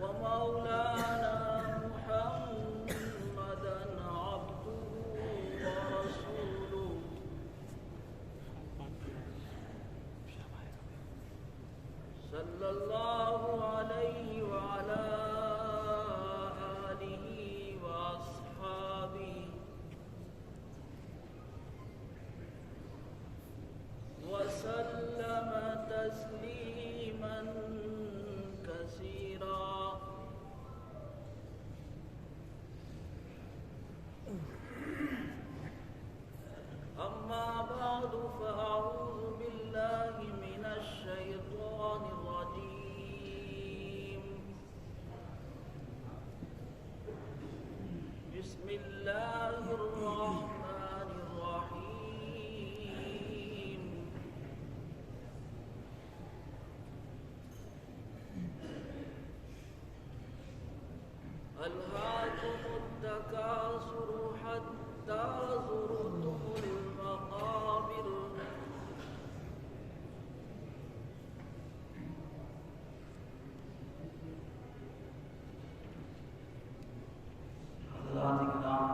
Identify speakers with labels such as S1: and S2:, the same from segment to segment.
S1: ومولانا محمدا عبده ورسوله صلى الله عليه وعلى آله وأصحابه وسلم تسليما كثيرا. أما بعد فأعوذ بالله من الشيطان الرجيم. بسم الله الرحمن الرحيم. ألهاكم التكاثر حتى زرتم المقابر. حضرات کرام،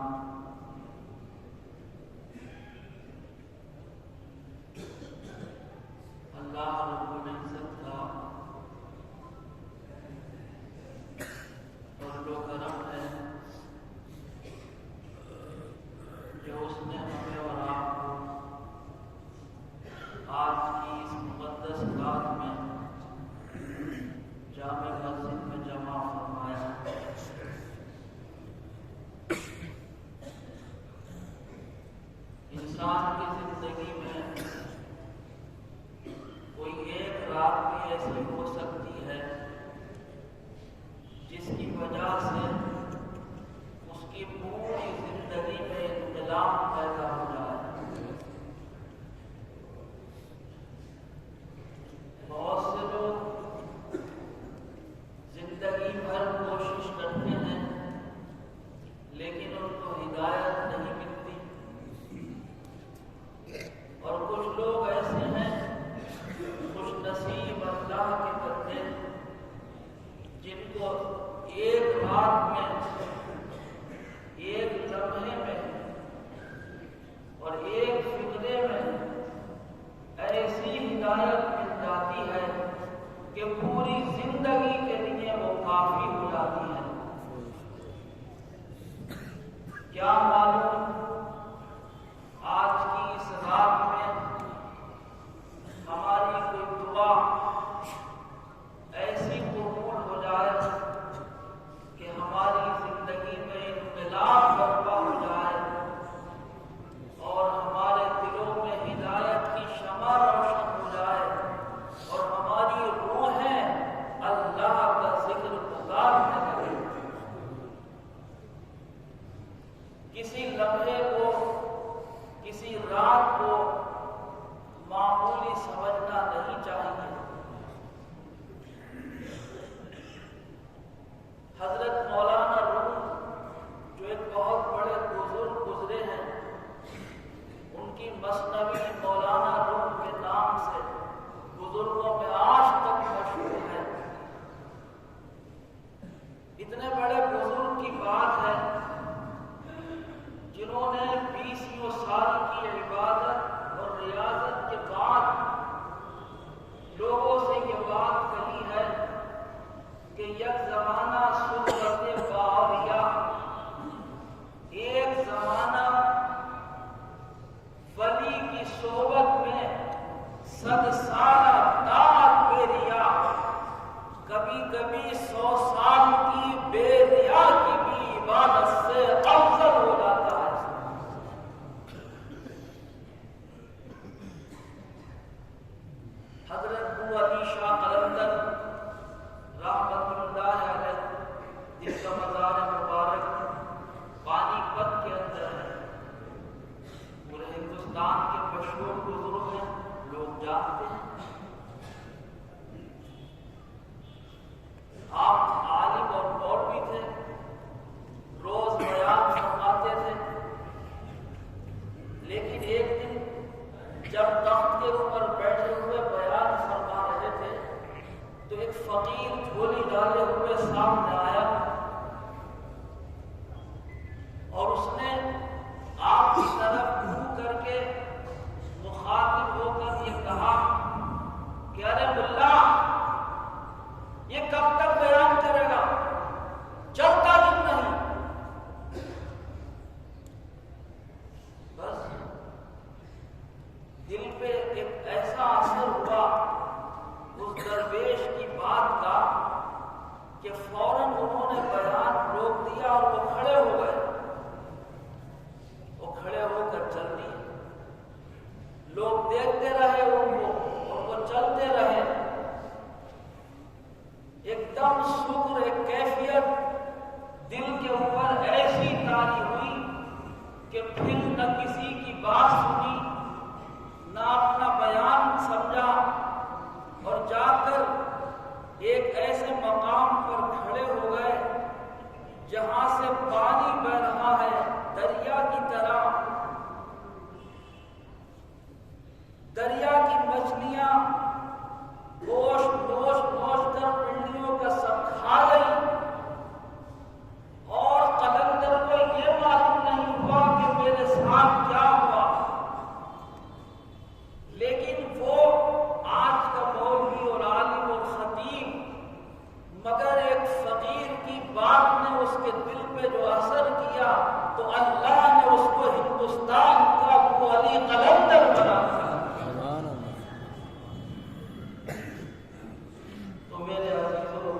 S1: اللہ رب العزت کا فضل و کرم ہے کہ اس نے ہمیں اور آپ کو آج کی اس مقدس رات میں جامع مسجد میں جمع فرمایا. انسان کی زندگی میں کوئی ایک رات بھی ایسی ہو سکتی ہے جس کی وجہ سے اس کی پوری زندگی میں انقلاب پیدا ہو جائے. بہت سے لوگ زندگی بھر کوشش کرتے ہیں لیکن ان کو ہدایت نہیں ملتی، اور کچھ لوگ ایسے ہیں خوش نصیب اللہ کے بندے جن کو ایک رات میں، ایک لمحے میں اور ایک فکرے میں ایسی ہدایت مل جاتی ہے کہ پوری زندگی کے لیے وہ کافی ہو جاتی ہے. کیا معلوم آج کی اس رات میں ہماری کوئی دعا ایسی قبول ہو جائے کہ ہماری زندگی میں انقلاب برپا ہو جائے اور ہمارے دلوں میں ہدایت کی شمع روشن ہو جائے اور ہماری روحیں اللہ کا ذکر پکارنے لگے. کسی لمحے کو، کسی رات کو معمولی سمجھنا نہیں چاہیے. حضرت مولانا روم جو ایک بہت بڑے بزرگ گزرے ہیں، ان کی مثنوی مولانا روم کے نام سے بزرگوں میں آج تک مشہور ہے. اتنے بڑے بزرگ کی بات ہے جنہوں نے 20 سال کی عبادت اور ریاضت کے بعد لوگوں سے یہ بات کہی ہے کہ یک زمانہ صحبت باوریہ، ایک زمانہ ولی کی صحبت میں 100 سالہ طاعت بے ریا، کبھی کبھی 100 سال کی بے ریا کی بھی عبادت سے افضل ہو جاتا ہے. حضرت ابو علی شاہ قلندر رحمۃ اللہ ڈالے ہوئے سامنے آیا اور اس نے آپ کی طرف منہ کر کے مخاطب ہو کر یہ کہا کہ ارے ملا یہ کب تک بیان کرے گا، چلتا کیوں نہیں؟ بس دل پہ ایک ایسا اثر ہوا اس درویش کی بات کا کہ فوراً انہوں نے بیان روک دیا اور وہ کھڑے ہو گئے، وہ کھڑے ہو کر چل دیے۔ لوگ دیکھتے رہے ان کو اور وہ چلتے رہے۔ ایک دم شکر، ایک کیفیت دل کے اوپر ایسی طاری ہوئی کہ پھر نہ کسی کی بات سنی نہ اپنا بیان سمجھا، اور جا کر ایک ایسے مقام پر کھڑے ہو گئے جہاں سے پانی بہ رہا ہے دریا کی طرح۔ دریا کی مچھلیاں گوشت نوش نوش کر پنڈلیوں کا سب کھا گئی، اور قلندر کو یہ معلوم نہیں ہوا کہ میرے ساتھ کیا ہوا۔ لیکن وہ آج کا مولوی اور عالم اور خطیب، مگر ایک فقیر کی بات نے اس کے دل پہ جو اثر کیا تو اللہ نے اس کو ہندوستان کا ابو علی قلندر بنا دیا۔ تو میرے عزیزوں،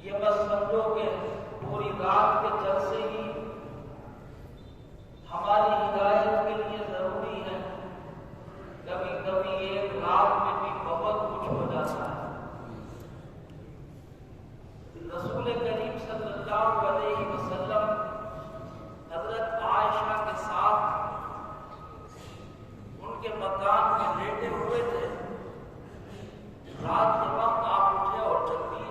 S1: یہ بس سمجھو کہ پوری رات کے جلسے ہی ہماری ہدایت کے لیے ضروری ہے۔ کبھی کبھی ایک رات میں بھی بہت کچھ ہو جاتا ہے۔ رسول کریم صلی اللہ علیہ وسلم حضرت عائشہ کے ساتھ ان کے مکان میں لیٹے ہوئے تھے۔ رات کے وقت آپ اٹھے اور چل دیے۔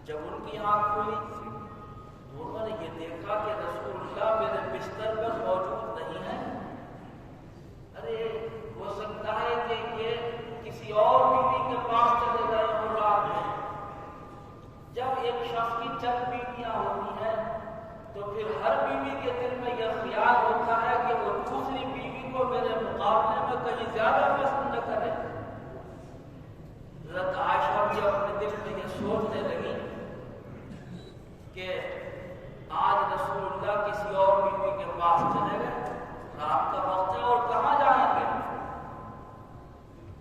S1: جب ان کی آنکھ کھلی تو انہوں نے یہ دیکھا کہ رسول اللہ میرے بستر پر موجود نہیں ہے۔ ارے ہو سکتا ہے کہ یہ کسی اور بیوی کے پاس چلے گئے ہوں رات میں۔ جب ایک شخص کی چند بیویاں ہوتی ہیں تو پھر ہر بیوی کے دل میں یہ خیال ہوتا ہے کہ وہ دوسری بیوی کو میرے مقابلے میں کہیں زیادہ پسند نہ کرے۔ حضرت عائشہ بھی اپنے دل میں یہ سوچنے لگی کہ آج رسول اللہ کسی اور بیوی کے پاس چلے گئے، رات کا وقت ہے اور کہاں جائیں گے۔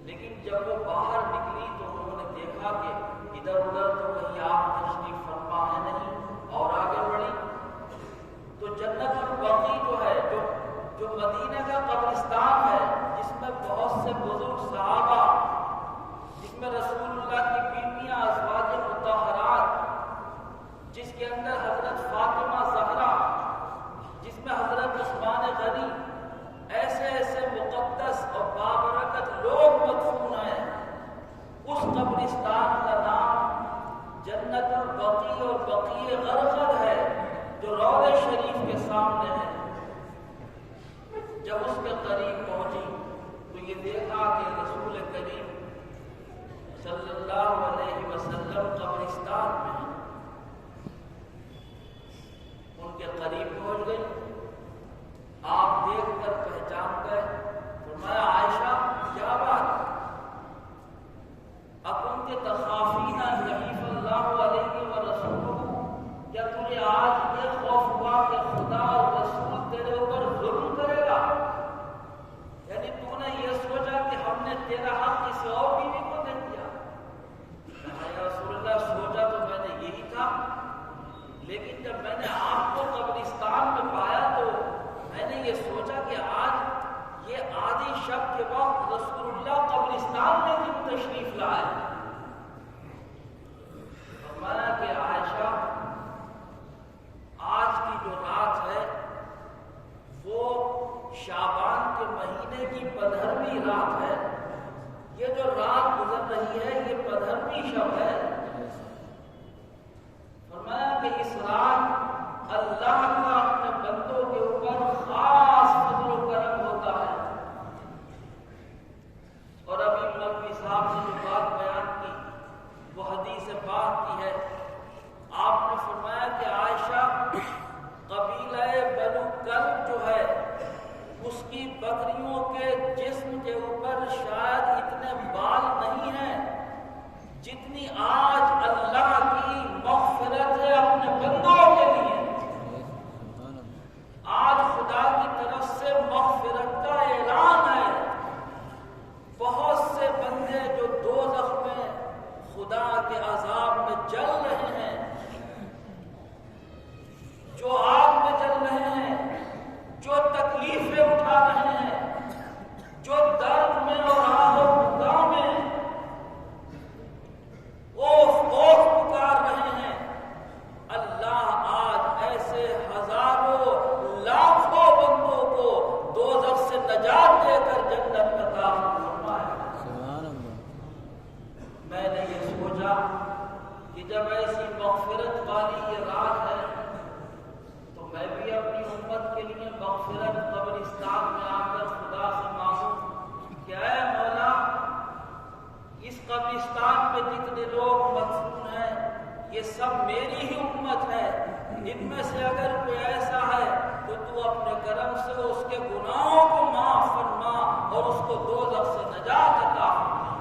S1: لیکن جب وہ باہر نکلی تو انہوں نے دیکھا کہ ادھر ادھر تو کہیں آپ تشریف فرما ہے نہیں، اور آگے بڑھی تو جنت البقیع جو ہے، جو مدینہ کا قبرستان ہے، جس میں بہت سے بزرگ صحابہ، جس میں رسول اللہ کی بیویاں ازواج مطہرات، جس کے اندر حضرت فاطمہ زہرا، جس میں حضرت عثمان غنی، ایسے ایسے مقدس اور بابرکت لوگ مدفون ہیں۔ اس قبرستان کا نام جنت البقیع اور بقیع غرقد ہے، جو روضہ شریف کے سامنے ہے۔ جب اس کے قریب پہنچی تو یہ دیکھا کہ رسول کریم صلی اللہ علیہ وسلم قبرستان میں ہیں۔ ان کے قریب پہنچ گئی، آپ دیکھ کر پہچان گئے۔ فرمایا عائشہ کیا بات؟ اکنت تخافین ان یحیف اللہ علیہ ورسولہ، کیا تجھے آج یہ خوف ہوا کہ خدا اور رسول تیرے اوپر ظلم کرے گا؟ یعنی تو نے یہ سوچا کہ ہم نے تیرا حق کسی اور بیوی کو دے دیا؟ یا رسول اللہ سوچا تو میں نے یہی تھا، لیکن جب میں نے آپ کو قبرستان میں پایا تو میں نے یہ سوچا کہ آج یہ آدھی شب کے وقت رسول اللہ قبرستان میں کیوں تشریف لائے؟ فرمایا کہ عائشہ، آج کی جو رات ہے وہ شعبان کے مہینے کی 15ویں رات ہے۔ یہ جو رات آج اللہ کی مغفرت ہے اپنے بندوں کے لیے. آج خدا کی طرف سے مغفرت کا اعلان ہے. بہت سے بندے جو دوزخ میں خدا کے عذاب میں جل رہے ہیں، جو آگ میں جل رہے ہیں، جو تکلیفیں اٹھا رہے ہیں، جو درد میں اور آہ و بکا میں اوف پکار رہے ہیں، اللہ آج ایسے ہزاروں لاکھوں بندوں کو دوزخ سے نجات دے کر جنت عطا فرمائے. میں نے یہ سوچا کہ جب ایسی مغفرت والی یہ رات ہے تو میں بھی اپنی امت کے لیے مغفرت قبرستان میں آ کر خدا سے مانگوں کہ اے مولا، اس قبرستان پہ جتنے لوگ مدفون ہیں یہ سب میری ہی امت ہے. ان میں سے اگر کوئی ایسا ہے تو تو اپنے کرم سے اس کے گناہوں کو معاف فرما اور اس کو دوزخ سے نجات عطا فرما.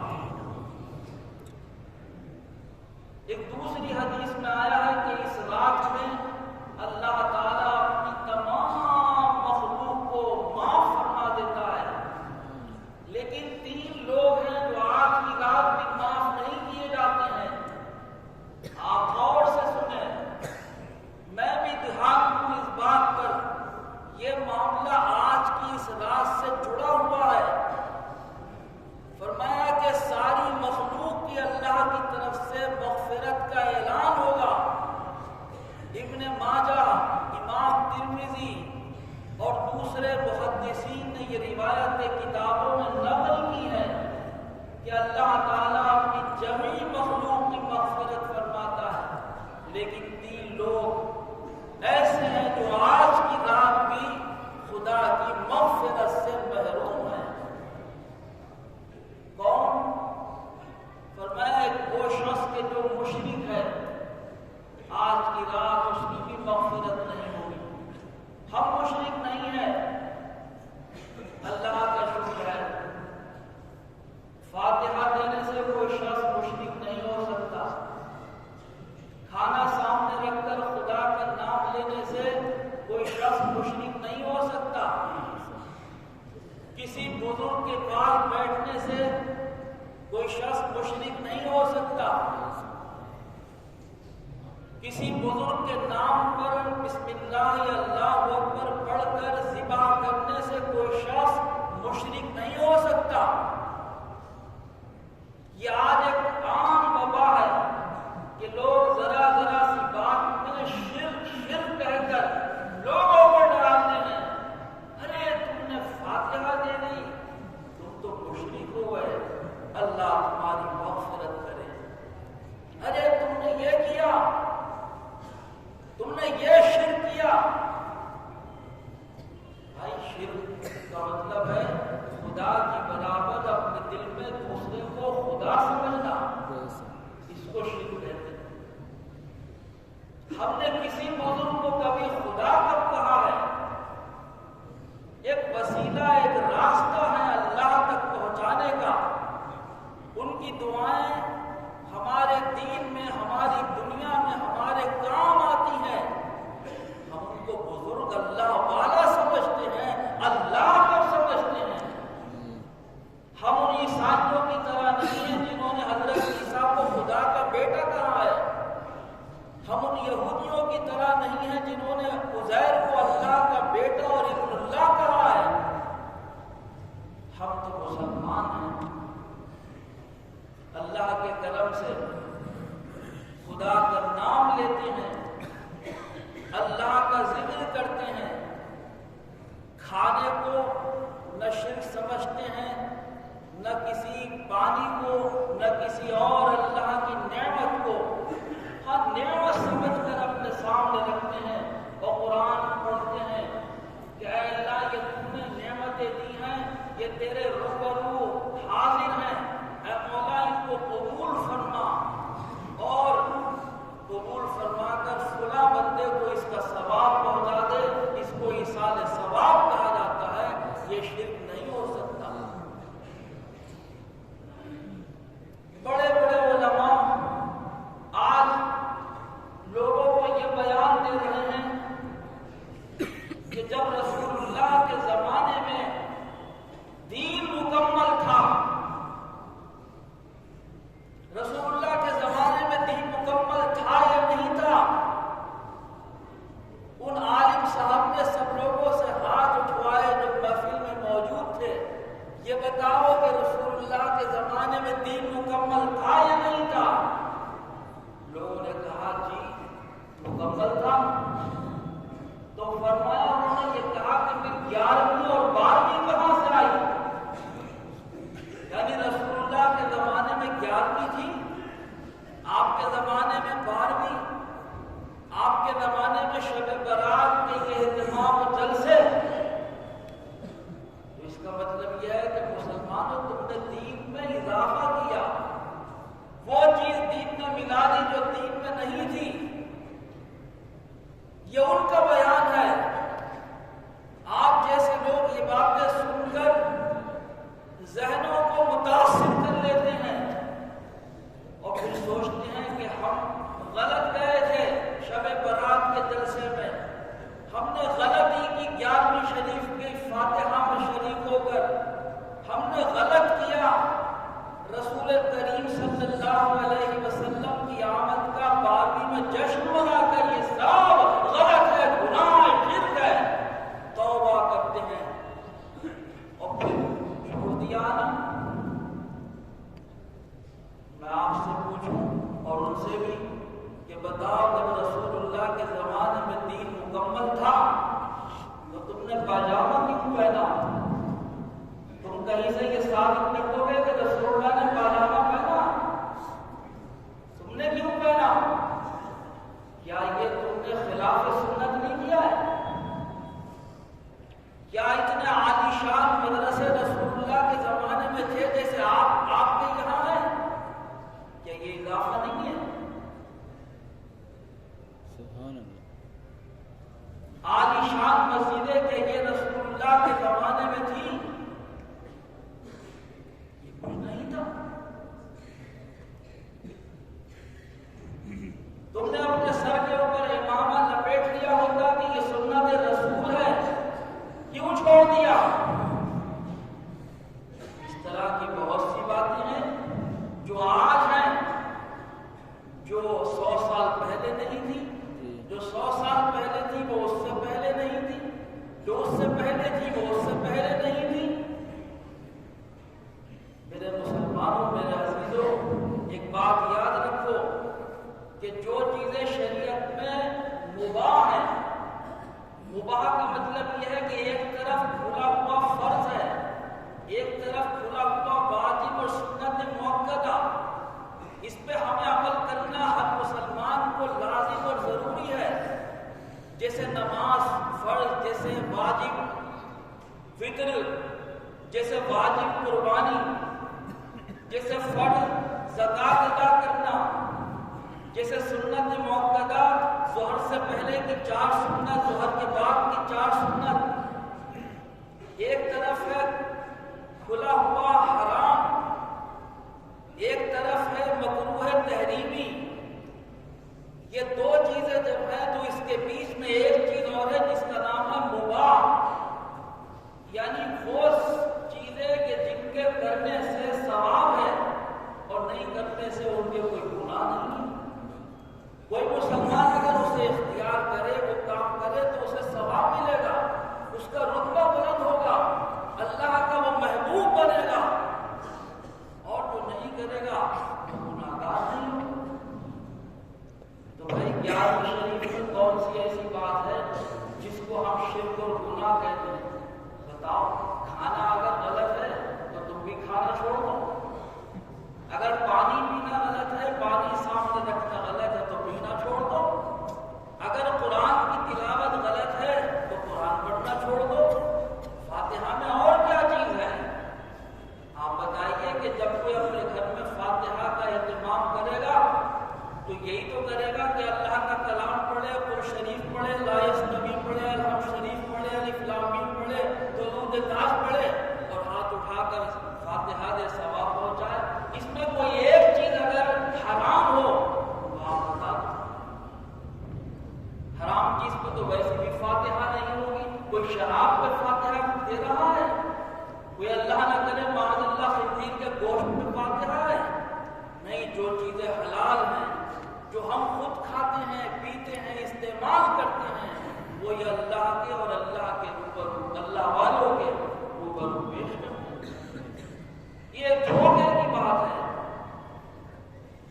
S1: ایک دوسری حدیث میں آیا ہے کہ اس رات میں اللہ تعالیٰ اپنی تمام مخلوق کو معاف فرما دیتا ہے، لیکن 3 لوگ ہیں جو آج کی رات بھی معاف نہیں کیے جاتے ہیں. آپ غور سے سنیں، میں بھی دھیان دوں اس بات پر. یہ معاملہ آج کی اس رات سے جڑا ہوا ہے. فرمایا کہ ساری مخلوق کی اللہ کی طرف سے مغفرت کا اعلان ہوگا. ابن ماجہ، امام ترمذی اور دوسرے محدثین نے یہ روایت کتابوں میں نقل کی ہے کہ اللہ تعالیٰ اپنی جمیع مخلوق کی مغفرت فرماتا ہے، لیکن 3 لوگ ایسے ہیں جو آج کی رات بھی خدا کی مغفرت سے محروم ہیں. کون؟ فرمایا ایک وہ شخص کے جو مشرک ہے، آج کی رات اس کی بھی مغفرت نہیں ہوگی. ہم مشرک نہیں ہیں، اللہ کا شکر ہے. فاتحہ دینے سے کوئی شخص مشرک نہیں ہو سکتا. کھانا سامنے رکھ کر خدا کا نام لینے سے کوئی شخص مشرک نہیں ہو سکتا. کسی بزرگ کے پاس بیٹھنے سے کوئی شخص مشرک نہیں ہو سکتا. کسی بزرگ کے نام پر بسم اللہ اللہ اکبر پڑھ کر ذبح کرنے سے کوئی شخص مشرک نہیں ہو سکتا. یہ آج ایک عام وبا ہے کہ لوگ ذرا سی بات میں شرک کہہ کر لوگوں کو ڈراتے ہیں. ارے تم نے فاتحہ دے دی، تم تو مشرک ہو گئے، اللہ تمہاری مغفرت کرے. ارے تم نے یہ کیا، تم نے یہ شرک کیا. بھائی شرک کا مطلب ہے خدا کی برابر اپنے دل میں دوسرے کو خدا سمجھنا. اس کو شرک کہتے ہیں. ہم نے کسی بزرگ کو کبھی خدا کب کہا ہے؟ ایک وسیلہ، ایک راستہ ہے اللہ تک پہنچانے کا. ان کی دعائیں ہمارے دین میں، ہماری دنیا میں ہمارے کام آتی ہیں. ہم ان کو بزرگ اللہ والا سمجھتے ہیں، اللہ کو سمجھتے ہیں. ہم ان عیسائیوں کی طرح نہیں ہیں جنہوں نے حضرت عیسیٰ کو خدا کا بیٹا کہا ہے. ہم ان یہودیوں کی طرح نہیں ہیں جنہوں نے ہم غلط گئے تھے شب برات کے جلسے میں، ہم نے غلطی کی 11ویں شریف کی فاتحہ میں شریک ہو کر، ہم نے غلط کیا رسول کریم صلی اللہ علیہ وسلم کی آمد کا 12ویں میں جشن منا کر، یہ سب غلط ہے، گناہ ہے، شرک ہے، توبہ کرتے ہیں اور پھر چھوڑ دیا نا۔ میں آپ سے پوچھوں اور ان سے بھی کہ بتاؤ جب رسول اللہ کے زمانے میں دین مکمل تھا تو تم نے پاجامہ کیوں پہنا؟ تم کہیں سے یہ ثابت کر دو گے کہ رسول اللہ نے پاجامہ پہنا؟ تم نے کیوں پہنا؟ کیا یہ تم نے خلاف سنت نہیں کیا ہے؟ کیا اتنے عالی شان مدرسے رسول اللہ کے زمانے میں تھے جیسے آپ کے یہاں ہیں؟ کیا یہ اضافہ نہیں ہے؟
S2: سبحان اللہ۔
S1: عالی شان مسجدیں کہ یہ رسول اللہ کے زمانے میں تھی؟ یہ کچھ نہیں تھا۔ تم نے اپنے سر کے اوپر امامہ لپیٹ لیا ہوتا کہ یہ سنت رسول ہے، کیوں چھوڑ دیا؟ اس طرح کی بہت سی باتیں ہیں جو آج ہیں، جو 100 سال پہلے نہیں تھی، جو 100 سال پہلے تھی وہ اس سے پہلے نہیں تھی، جو اس سے پہلے تھی وہ اس سے پہلے نہیں تھی۔ میرے مسلمانوں، میرے عزیزوں، ایک بات یاد رکھو کہ جو چیزیں شریعت میں مباح ہیں، مباح کا مطلب یہ ہے کہ ایک طرف کھلا ہوا فرض ہے، ایک طرف کھلا ہوا واجب اور سنت مؤکدہ، اس پہ ہمیں عمل کرنا ہر مسلمان کو لازم اور ضروری ہے، جیسے نماز فرض، جیسے واجب فطر، جیسے واجب قربانی، جیسے فرض زکوٰۃ ادا کرنا، جیسے سنت مؤکدہ ظہر سے پہلے کی 4 سنت، ظہر کے بعد کی 4 سنت۔ ایک طرف ہے کھلا ہوا حرام، ایک طرف ہے مکروہ تحریمی۔ یہ دو چیزیں جب ہیں تو اس کے بیچ میں ایک چیز اور ہے جس کا نام ہے مباح، یعنی وہ چیزیں کہ جن کے کرنے سے ثواب ہے اور نہیں کرنے سے ان کے کوئی گناہ نہیں۔ کوئی مسلمان اگر اسے اختیار کرے، وہ کام کرے تو اسے ثواب ملے گا، اس کا رتبہ بلند ہوگا، اللہ کا وہ محبوب بنے گا، اور جو نہیں کرے گا وہ گناہگار نہیں ہوگا۔ تو بھائی 11ویں شریف میں کون سی ایسی بات ہے جس کو ہم شرک اور گناہ کہتے ہیں؟ بتاؤ۔ کھانا اگر غلط ہے تو تم بھی کھانا چھوڑ دو، اگر پانی پینا غلط ہے، پانی سامنے رکھنا غلط ہے تو پینا چھوڑ دو، اگر قرآن کی تلاوت غلط ہے تو قرآن پڑھنا چھوڑ دو۔ فاتحہ میں اور کیا چیز ہے؟ آپ بتائیے کہ جب کوئی اپنے گھر میں فاتحہ کا اہتمام کرے گا تو یہی تو کرے گا کہ اللہ کا کلام پڑھے، قرآن شریف پڑھے، لا یستوی پڑھے، الحمد شریف پڑھے، الف لام میم پڑھے، درود تاج پڑھے اور ہاتھ اٹھا کر فاتحہ دے ثواب پہنچائے۔ اس میں کوئی ایک چیز اگر حرام ہو تو آپ بتا دو۔ حرام چیز پہ تو ویسے بھی فاتحہ نہیں ہوگی۔ کوئی شراب پہ فاتحہ دے رہا ہے؟ کوئی اللہ نہ کرے معاذ اللہ خنزیر کے گوشت پہ فاتحہ ہے؟ نہیں، جو چیزیں حلال ہیں، جو ہم خود کھاتے ہیں، پیتے ہیں، استعمال کرتے ہیں، وہ یہ اللہ کے اور اللہ کے روبرو، اللہ والوں کے روبرو پیش کرتے ہیں۔ یہ دھوکے کی بات ہے،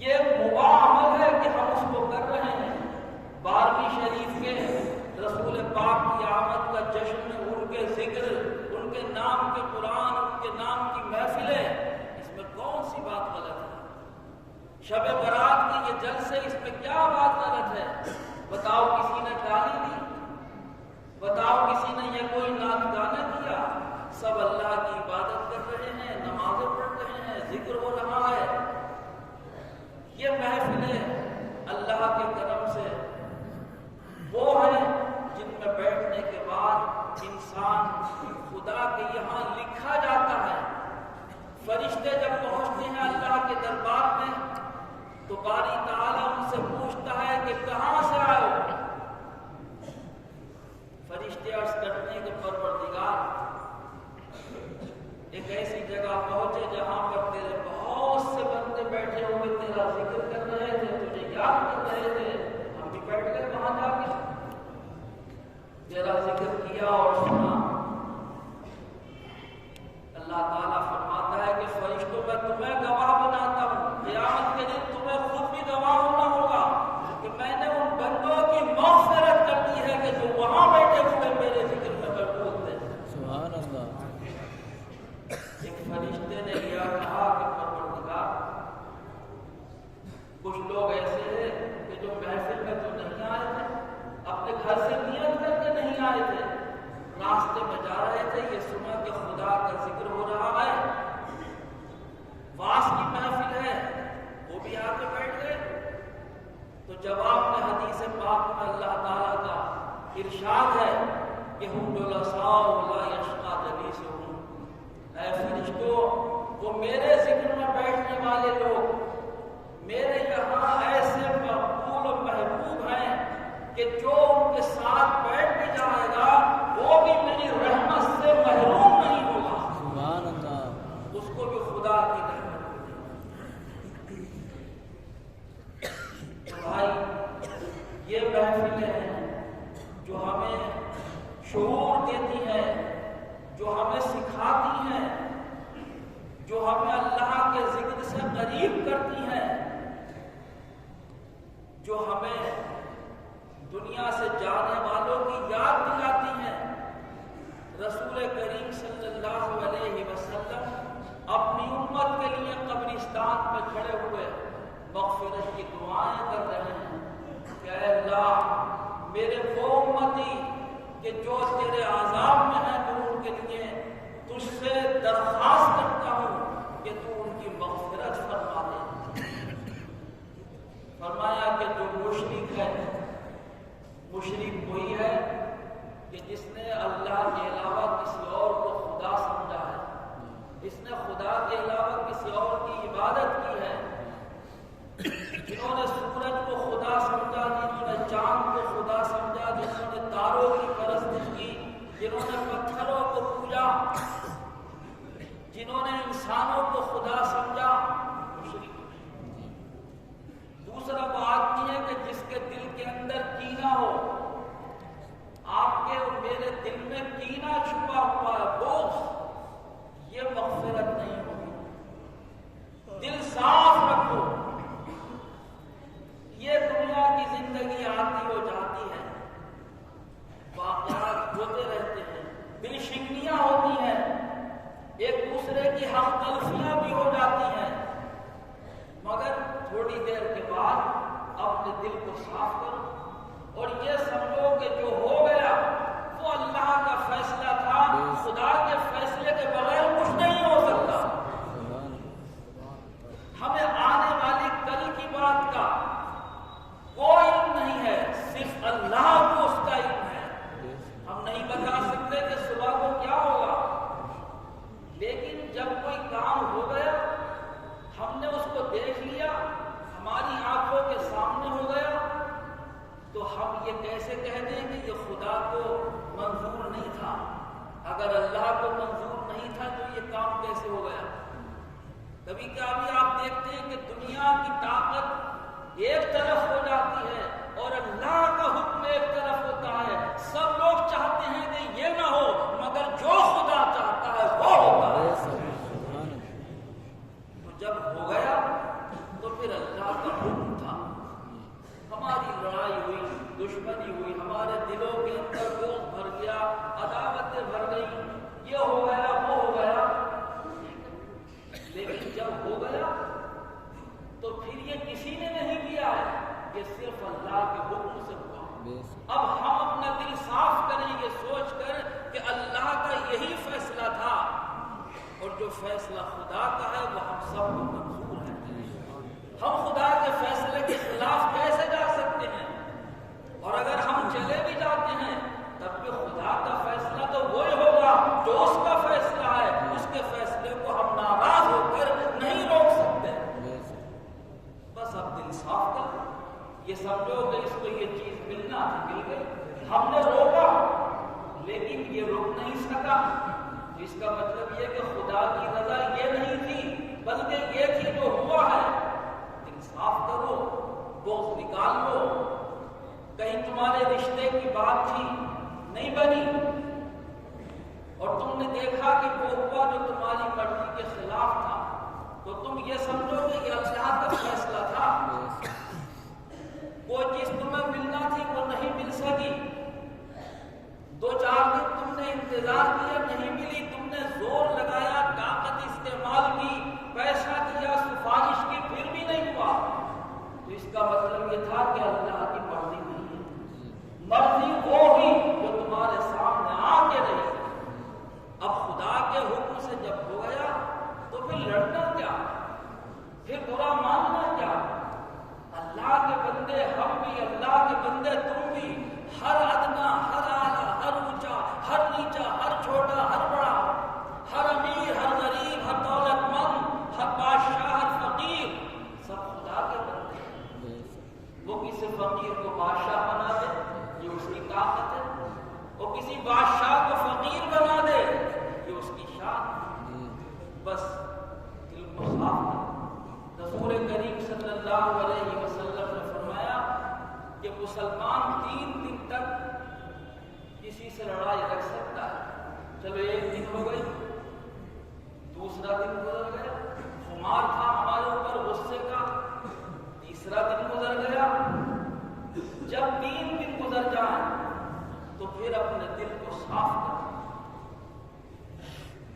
S1: یہ مباح عمل ہے کہ ہم اس کو کر رہے ہیں۔ 12ویں شریف کے رسول پاک کی آمد کا جشن، ان کے ذکر، ان کے نام کے قرآن، ان کے نام کی محفلیں، اس میں کون سی بات غلط ہے؟ شب برات کے یہ جلسے، اس میں کیا بات غلط ہے؟ بتاؤ کسی نے گالی دی؟ بتاؤ کسی نے یہ کوئی نعت گانا کیا؟ سب اللہ کی عبادت کر رہے ہیں، نمازیں پڑھ رہے ہیں، ذکر ہو رہا ہے۔ یہ محفلیں اللہ کے کرم سے وہ ہیں جن میں بیٹھنے کے بعد انسان خدا کے یہاں لکھا جاتا ہے۔ فرشتے جب پہنچتے ہیں اللہ کے دربار میں تو باری تعالیٰ ان ارشاد ہے کہ ہم جلساء لا یشقی جلیسہم، اے فرشتوں وہ میرے ذکر میں بیٹھنے والے لوگ میرے یہاں ایسے مقبول و محبوب ہیں کہ جو ان کے ساتھ بیٹھ بھی جائے گا وہ بھی میری رحمت سے محروم نہیں ہوگا،
S2: سبحان اللہ،
S1: اس کو بھی خدا کی رحمت ملے گی۔ تو بھائی یہ محفلیں ہیں جو ہمیں شعور دیتی ہیں، جو ہمیں سکھاتی ہیں، جو ہمیں اللہ کے ذکر سے قریب کرتی ہیں، جو ہمیں دنیا سے جانے والوں کی یاد دلاتی ہیں۔ رسول کریم صلی اللہ علیہ وسلم اپنی امت کے لیے قبرستان میں کھڑے ہوئے مغفرت کی دعائیں کر رہے ہیں کہ اے اللہ میرے وہ امتی کہ جو تیرے عذاب میں ہیں تو ان کے لیے تجھ سے درخواست کرتا ہوں کہ تو ان کی مغفرت فرما دے۔ فرمایا کہ جو مشرک ہے، مشرک وہی ہے کہ جس نے اللہ کے علاوہ کسی اور کو خدا سمجھا ہے، جس نے خدا کے علاوہ کسی اور کی عبادت کی ہے، جنہوں نے سورج کو خدا سمجھا، جنہوں نے چاند کو خدا سمجھا، جنہوں نے تاروں کی پرستش کی، جنہوں نے پتھروں کو پوجا، جنہوں نے انسانوں کو خدا سمجھا، مشرک۔ دوسرا وہ آدمی ہے کہ جس کے دل کے اندر کینہ ہو، آپ کے اور میرے دل میں کینہ چھپا ہوا ہے، بغض، یہ مغفرت نہیں ہوگی۔ دل صاف رکھو، یہ دنیا کی زندگی آتی ہو جاتی ہے، واقعات ہوتے رہتے ہیں، دل شکنیاں ہوتی ہیں، ایک دوسرے کی حق تلفیاں بھی ہو جاتی ہیں، مگر تھوڑی دیر کے بعد اپنے دل کو صاف کرو اور یہ سمجھو کہ جو ہو گیا وہ اللہ کا فیصلہ تھا، خدا کے فیصلے کے بغیر کچھ نہیں ہو سکتا۔ ہمیں آنے والی کل کی بات کا کوئی علم نہیں ہے، صرف اللہ کو اس کا علم ہے۔ ہم نہیں بتا سکتے کہ صبح کو کیا ہوگا، لیکن جب کوئی کام ہو گیا، ہم نے اس کو دیکھ لیا، ہماری آنکھوں کے سامنے ہو گیا، تو ہم یہ کیسے کہہ دیں کہ یہ خدا کو منظور نہیں تھا؟ اگر اللہ کو منظور نہیں تھا تو یہ کام کیسے ہو گیا؟ کبھی کبھی آپ دیکھتے ہیں کہ دنیا کی طاقت ایک طرف ہو جاتی ہے اور اللہ کا حکم ایک طرف ہوتا ہے، سب لوگ چاہتے ہیں کہ یہ نہ ہو، مگر جو خدا چاہتا ہے وہ ہوتا ہے۔ تو جب ہو گیا تو پھر اللہ کا حکم تھا، ہماری لڑائی ہوئی، دشمنی ہوئی، ہمارے دلوں کے اندر بغض بھر گیا، عداوتیں بھر گئی، یہ ہو گیا وہ ہو گیا، لیکن جب ہو گیا تو پھر یہ کسی نے نہیں کیا ہے، یہ صرف اللہ کے حکم سے ہوا۔ اب ہم اپنا دل صاف کریں یہ سوچ کر کہ اللہ کا یہی فیصلہ تھا، اور جو فیصلہ خدا کا ہے وہ ہم سب کو منظور ہے۔ ہم خدا کے فیصلے کے خلاف کیسے جا سکتے ہیں؟ اور اگر ہم چلے بھی جاتے ہیں تب بھی خدا کا فیصلہ تو وہی ہوگا جو اس کا فیصلہ ہے، اس کے فیصلے کو ہم ناراض ہو کر نہیں روک سکتے۔ بس اب دل صاف کر، یہ سمجھو کہ اس کو یہ چیز ملنا تھی، مل گئی، ہم نے روکا لیکن یہ روک نہیں سکا، اس کا مطلب یہ کہ خدا کی رضا یہ نہیں تھی بلکہ یہ تھی جو ہوا ہے۔ دل صاف کرو، بغض نکال لو، کہیں تمہارے رشتے کی بات تھی نہیں بنی اور تم نے دیکھا کہ وہ ہوا جو تمہاری مرضی کے خلاف تھا، تو تم یہ سمجھو کہ یہ اللہ کا فیصلہ تھا۔ وہ چیز تمہیں ملنا تھی وہ نہیں مل سکی، 2-4 دن تم نے انتظار کیا، نہیں ملی، تم نے زور لگایا، طاقت استعمال کی، پیسہ دیا، سفارش کی، پھر بھی نہیں ہوا، تو اس کا مطلب یہ تھا کہ اللہ کی مرضی نہیں ہے، مرضی وہ ہی جو تمہارے سامنے آ کے رہی۔ اب خدا کے حکم سے جب ہو گیا تو پھر لڑنا کیا، پھر برا ماننا کیا؟ اللہ کے بندے ہم بھی، اللہ کے بندے تم بھی، ہر ادنا ہر وہ کسی فقیر کو بادشاہ بنا دے، یہ اس کی طاقت ہے، وہ کسی بادشاہ کو فقیر بنا دے، یہ اس کی شان ہے۔ بس دل کو صاف کر۔ رسول کریم صلی اللہ علیہ وسلم نے فرمایا کہ مسلمان 3 دن تک کسی سے لڑائی رکھ سکتا ہے۔ چلو 1 دن ہو گئی، دوسرا دن گزر گیا، خمار تھا ہمارے اوپر غصے کا، تیسرا دن گزر گیا۔ جب 3 دن گزر جائیں تو پھر اپنے دل کو صاف کریں۔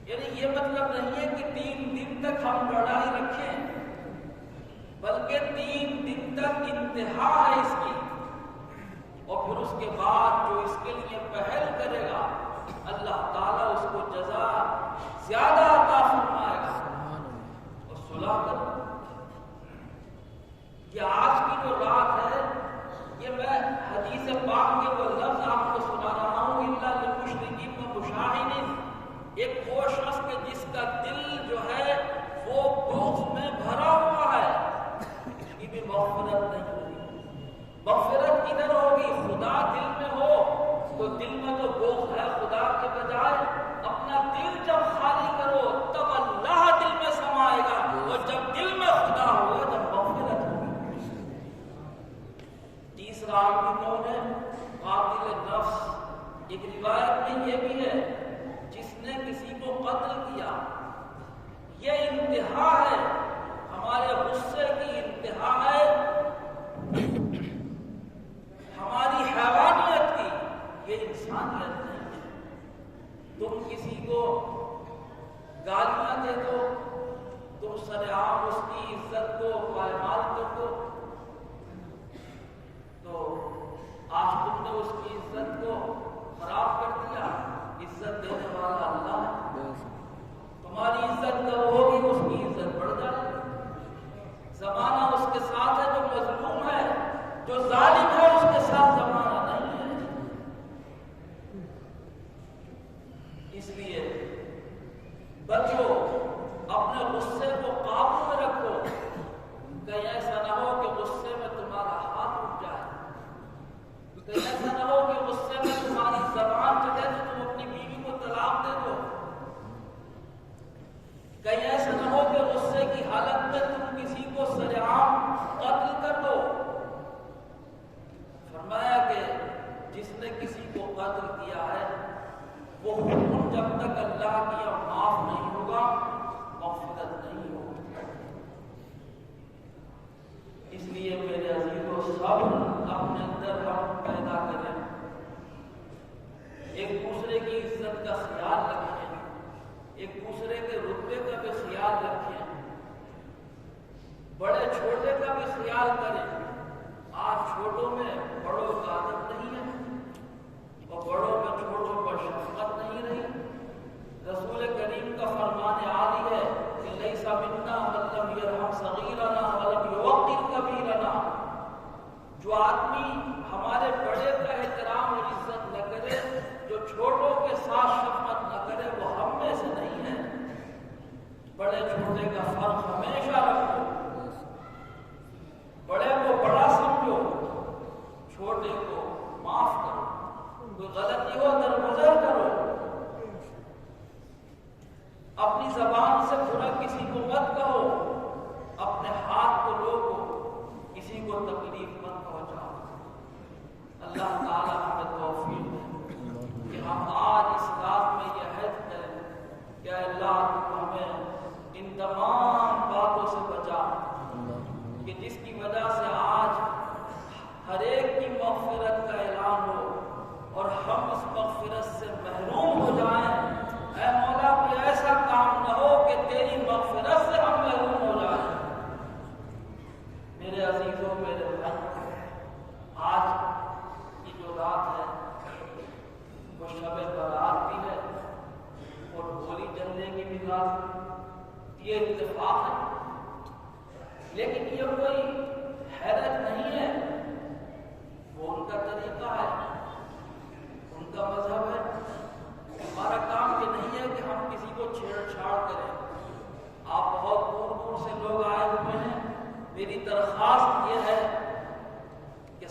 S1: یعنی یہ مطلب نہیں ہے کہ 3 دن تک ہم لڑائی رکھیں، بلکہ 3 دن تک انتہا ہے اس کی، اور پھر اس کے بعد جو اس کے لیے پہل کرے گا اللہ تعالیٰ اس کو جزا زیادہ عطا فرمائے گا۔ اور صلح کرو۔ یہ آج کی جو رات ہے، یہ میں حدیث پاک کے وہ لفظ آپ کو سنا رہا ہوں، الا للمشرکین ومشاہدین، ایک وہ شخص کے جس کا دل جو ہے وہ بغض میں بھرا ہوا ہے، اس کی بھی مغفرت نہیں ہوگی۔ مغفرت کدھر ہوگی؟ خدا دل میں ہو تو دل میں تو بغض ہے خدا کے بجائے، اپنا دل جب خالی کرو تب اللہ دل میں سمائے گا، اور جب دل میں خدا ہوگا جب مغفرت ہوگی۔ تیسرا آدمی کون ہے؟ قاتل نفس۔ ایک روایت میں یہ بھی ہے جس نے کسی کو قتل کیا۔ یہ انتہا ہے، ہمارے غصے کی انتہا ہے، ہماری حیوانیت کی، یہ انسانیت نہیں ہے۔ تم کسی کو گالیاں دے دو، تم سر عام اس کی عزت کو پائمال کر دو، تو آج تم نے اس کی عزت کو خراب کر دیا۔ عزت دینے والا اللہ ہے، تمہاری عزت کب ہوگی؟ اس کی عزت بڑھ جائے گی۔ زمانہ اس کے ساتھ ہے جو مظلوم ہے، جو ظالم ہے، اس کے ساتھ زمانہ نہیں ہے۔ اس لیے بچو، اپنے غصے کو قابو میں رکھو، کہیں ایسا نہ ہو کہ غصے میں تمہارا ہاتھ اٹھ جائے، کہیں ایسا نہ ہو کہ غصے میں تمہاری زبان چلے تو تم اپنی بیوی کو طلاق دے دو، کہیں ایسا نہ ہو کہ غصے کی حالت میں تم کسی کو سرعام قتل کر دو۔ فرمایا کہ جس نے کسی کو قتل کیا ہے وہ حکم جب تک اللہ کی معاف نہیں ہوگا مغفرت نہیں ہوگی۔ اس لیے میرے عزیزو، صبر اپنے اندر ہم پیدا کریں، ایک دوسرے کی عزت کا خیال رکھیں، ایک دوسرے کے رتبے کا بھی خیال رکھیں، بڑے چھوٹے کا بھی خیال کریں۔ آج چھوٹوں میں بڑوں کا عادت نہیں ہے، اور بڑوں میں چھوٹوں پر شفقت نہیں رہی۔ رسول کریم کا فرمان عالی ہے کہ لیس منا من لم یرحم صغیرنا ولم یوقر کبیرنا۔ جو آدمی ہمارے بڑے کا احترام اور عزت نہ کرے، جو چھوٹوں کے ساتھ شفقت نہ کرے، وہ ہم میں سے نہیں ہے۔ بڑے چھوٹے کا فرق ہمیشہ رکھو، بڑے کو بڑا سمجھو، چھوٹے کو معاف کرو، کوئی غلطی ہو درگزر کرو، اپنی زبان سے برا کسی کو مت کہو، اپنے ہاتھ کو روکو، کسی کو تکلیف مت پہنچاؤ۔ اللہ تعالیٰ ہمیں توفیق دے کہ ہم آج اس رات میں یہ عہد کریں کہ اللہ تو ہمیں ان تمام باتوں سے بچا کہ جس کی وجہ سے آج ہر ایک کی مغفرت کا اعلان ہو اور ہم اس مغفرت سے محروم ہو جائیں۔ اے مولا، کوئی ایسا کام نہ ہو کہ تیری مغفرت سے ہم محروم ہو جائیں۔ میرے عزیزوں، میرے بھائی،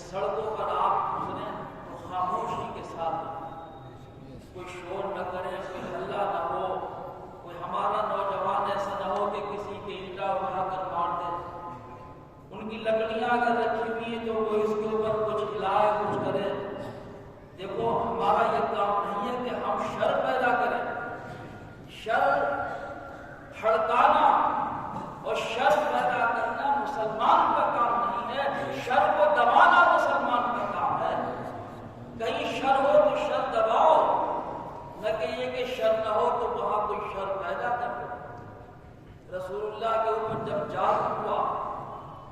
S1: سڑکوں پر آپ گزریں تو خاموشی کے ساتھ، کوئی شور نہ کرے، کوئی ہلہ نہ ہو، کوئی ہمارا نوجوان ایسا نہ ہو کہ کسی کے اینٹا اٹھا کر مار دے، ان کی لکڑیاں اگر رکھی ہوئی ہیں تو وہ اس کے اوپر کچھ ہلائے، کچھ کرے۔ دیکھو ہمارا یہ کام نہیں ہے کہ ہم شر پیدا کریں، شر ہڑکانا اور شر پیدا کرنا مسلمان کا کام نہیں ہے، شر کو دبانا مسلمان کا کام ہے۔ کہیں شر ہو تو شر دباؤ، نہ کہ یہ کہ شر نہ ہو تو وہاں کوئی شر پیدا کر دو۔ رسول اللہ کے اوپر جب جادو ہوا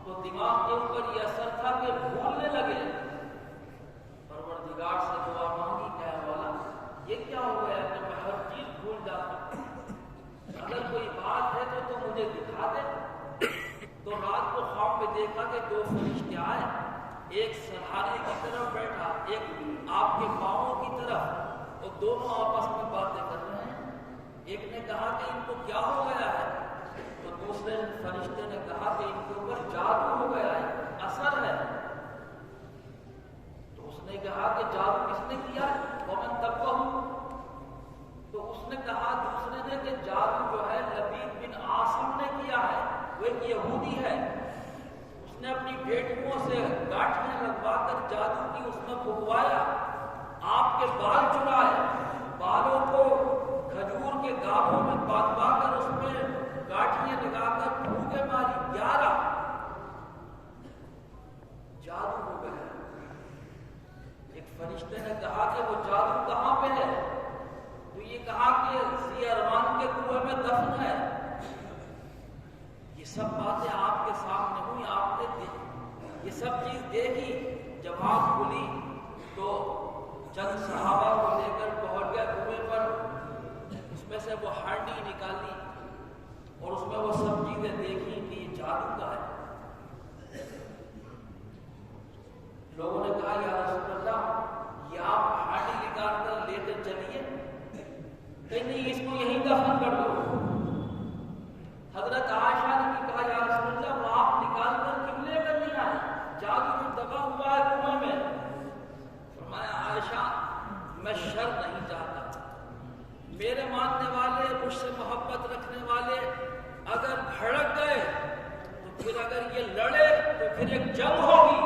S1: تو دماغ کے اوپر یہ اثر تھا کہ بھولنے لگے، پروردگار سے دعا مانگی کہ اے مولا یہ کیا ہو گیا کہ میں ہر چیز بھول جاتا ہوں، اگر کوئی بات ہے تو مجھے دکھا دے۔ تو رات کو خواب میں دیکھا کہ دو فرشتے آئے، ایک سرہانے کی طرف بیٹھا، ایک آپ کے پاؤں کی طرف، اور دونوں آپس میں باتیں کر رہے ہیں۔ ایک نے کہا کہ ان کو کیا ہو گیا ہے، تو دوسرے فرشتے نے کہا کہ ان کے اوپر جادو ہو گیا ہے، اثر ہے۔ تو اس نے کہا کہ جادو کس نے کیا ہے؟ ومن تبعہ، تو اس نے کہا دوسرے نے کہ جادو جو ہے لبید بن عاصم نے کیا ہے، وہ ایک یہودی ہے، اس نے اپنی بیٹیوں سے گاٹھیاں لگوا کر جادو کی اس نے بھگوایا، آپ کے بال چرائے، بالوں کو کھجور کے گاھوں میں باندھوا کر اس میں گاٹھیاں لگا کر پھوکے ماری، 11 جادو ہو گیا۔ ایک فرشتے نے کہا کہ وہ جادو کہاں پہ ہے، تو یہ کہا کہ ذی ارمان کے کنویں میں دفن ہے۔ یہ سب باتیں آپ کے سامنے ہوئی، آپ نے یہ سب چیز دیکھی۔ جب آنکھ کھلی تو چند صحابہ کو لے کر پہنچ گیا کنویں پر، اس میں سے وہ ہانڈی نکالی اور اس میں وہ سب چیزیں دیکھی کہ یہ جادو کا ہے۔ لوگوں نے کہا یا رسول اللہ یہ آپ ہانڈی نکال کر لیتے چلیے، کہ نہیں اس کو یہیں دفن کر دو۔ حضرت عائشہ نے بھی کہا یا رسول اللہ وہ آپ نکال کر کیوں لے کر نہیں آئے، جادو جو دبا ہوا ہے کنویں میں۔ فرمایا عائشہ میں شر نہیں چاہتا، میرے ماننے والے، مجھ سے محبت رکھنے والے اگر بھڑک گئے تو پھر اگر یہ لڑے تو پھر ایک جنگ ہوگی،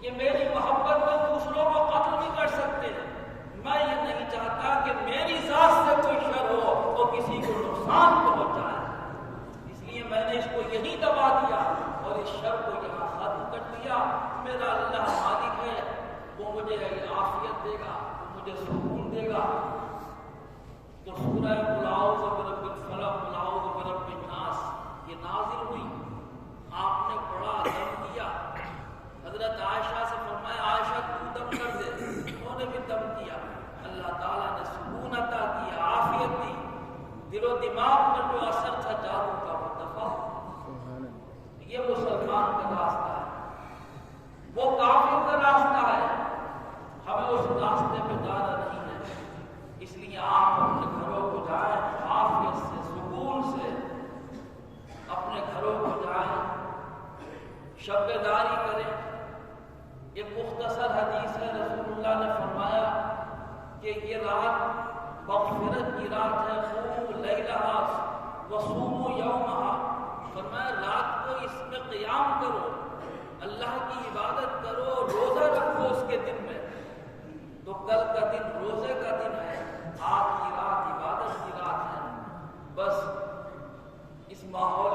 S1: یہ میری محبت میں دوسروں کو قتل بھی کر سکتے ہیں۔ میں یہ نہیں چاہتا کہ میری ذات سے کوئی شر ہو اور کسی کو نقصان پہنچ جائے، اس لیے میں نے اس کو یہی دبا دیا اور اس شر کو یہاں ختم کر دیا۔ میرا اللہ مالک ہے، وہ مجھے عافیت دے گا، وہ مجھے سکون دے گا۔ تو سورہ قل اعوذ برب الفلق، قل اعوذ برب الناس یہ نازل ہوئی، آپ نے پڑھا، دم دیا۔ حضرت عائشہ سے فرمایا عائشہ تو دم کر دے، انہوں نے بھی دم کیا۔ اللہ تعالیٰ نے سکون عطا کی، عافیت دی، دل و دماغ پر جو اثر تھا جادو کا وہ دفع۔ یہ مسلمان کا راستہ ہے، وہ کافر کا راستہ ہے، ہمیں اس راستے پہ جانا نہیں ہے۔ اس لیے آپ اپنے گھروں کو جائیں، عافیت سے، سکون سے اپنے گھروں کو جائیں، شب بیداری کریں۔ ایک مختصر حدیث ہے، رسول اللہ نے فرمایا کہ یہ رات مغفرت کی رات ہے، قوموا لیلہا وصوموا یومہا، فرمایا رات کو اس میں قیام کرو، اللہ کی عبادت کرو، روزہ رکھو اس کے دن میں۔ تو کل کا دن روزے کا دن ہے، آج کی رات عبادت کی رات ہے۔ بس اس ماحول